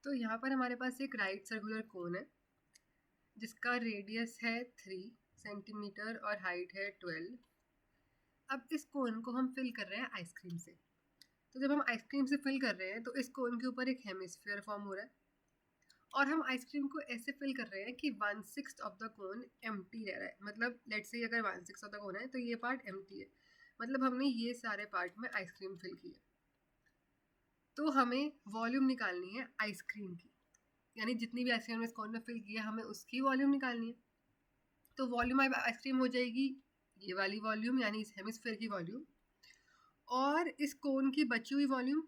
तो यहाँ पर हमारे पास एक राइट सर्कुलर कोन है जिसका रेडियस है 3 सेंटीमीटर और हाइट है 12। अब इस कोन को हम फिल कर रहे हैं आइसक्रीम से। तो जब हम आइसक्रीम से फिल कर रहे हैं तो इस कोन के ऊपर एक हेमिस्फीयर फॉर्म हो रहा है और हम आइसक्रीम को ऐसे फिल कर रहे हैं कि 1/6 ऑफ द कोन एम्प्टी रह रहा है। मतलब लेट्स से अगर 1/6 ऑफ द कोन है तो ये पार्ट एम्प्टी है, मतलब हमने ये सारे पार्ट में आइसक्रीम फिल की है। तो हमें वॉल्यूम निकालनी है आइसक्रीम की, यानी जितनी भी आइसक्रीम इस कोन में फिल किया हमें उसकी वॉल्यूम निकालनी है। तो वॉल्यूम आइसक्रीम हो जाएगी ये वाली वॉल्यूम, यानी इस हेमिस्फीयर की वॉल्यूम, और इस कोन की बची हुई वॉल्यूम।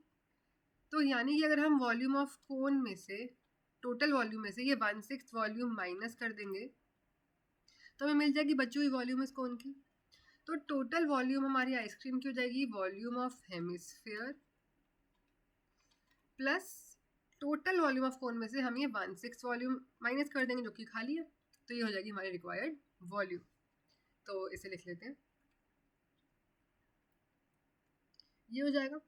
तो यानी कि अगर हम वॉल्यूम ऑफ कोन में से, टोटल वॉल्यूम में से ये 1/6 वॉल्यूम माइनस कर देंगे तो हमें मिल जाएगी बची हुई वॉल्यूम इस कोन की। तो टोटल वॉल्यूम हमारी आइसक्रीम की हो जाएगी volume of hemisphere plus total volume of cone में से हम ये 1/6 वॉल्यूम माइनस कर देंगे जो कि खाली है। तो ये हो जाएगी हमारी रिक्वायर्ड वॉल्यूम। तो इसे लिख लेते हैं, ये हो जाएगा।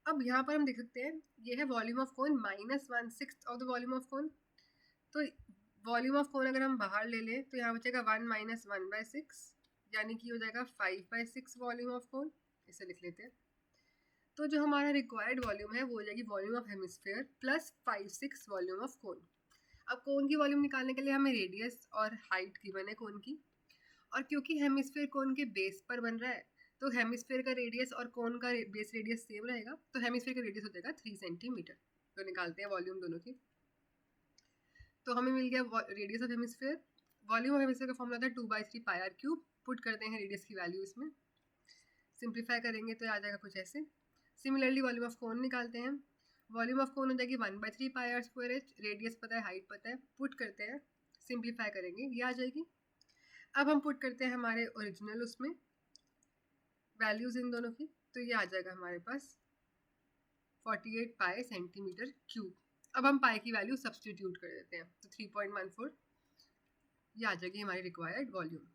अब यहाँ पर हम देख सकते हैं ये है volume of cone minus 1/6 of the volume of cone. तो वॉल्यूम ऑफ कोन अगर हम बाहर ले लें तो यहाँ बचेगा 1 - 1/6, यानी कि हो जाएगा 5/6 वॉल्यूम ऑफ कोन। इसे लिख लेते हैं। तो जो हमारा रिक्वायर्ड वॉल्यूम है वो हो जाएगी volume of hemisphere plus 5/6 volume of cone. अब कोन की वॉल्यूम निकालने के लिए हमें रेडियस और हाइट गिवन है कोन की, और क्योंकि हेमिस्फीयर कोन के बेस पर बन रहा है तो हेमिस्फीयर का रेडियस और कोन का बेस रेडियस सेम रहेगा। तो हेमिस्फीयर का रेडियस हो जाएगा 3 सेंटीमीटर। तो निकालते हैं वॉल्यूम दोनों की। तो हमें मिल गया radius of hemisphere. Volume of hemisphere का फॉर्मूला था 2/3 पाई आर क्यूब। पुट करते हैं रेडियस की वैल्यू इसमें, सिंप्लीफाई करेंगे तो आ जाएगा कुछ ऐसे। सिमिलरली वॉल्यूम ऑफ कोन निकालते हैं। वॉल्यूम ऑफ कोन हो जाएगी 1/3 पाई आर स्क्वायर एच। रेडियस पता है, हाइट पता है। पुट करते हैं, सिंप्लीफाई करेंगे, ये आ जाएगी। अब हम पुट करते हैं हमारे ओरिजिनल उसमें वैल्यूज़ इन दोनों की, तो ये आ जाएगा हमारे पास 48 पाई सेंटीमीटर क्यूब। अब हम पाई की वैल्यू सब्सटीट्यूट कर देते हैं तो 3.14 ये आ जाएगी हमारी रिक्वायर्ड वॉल्यूम।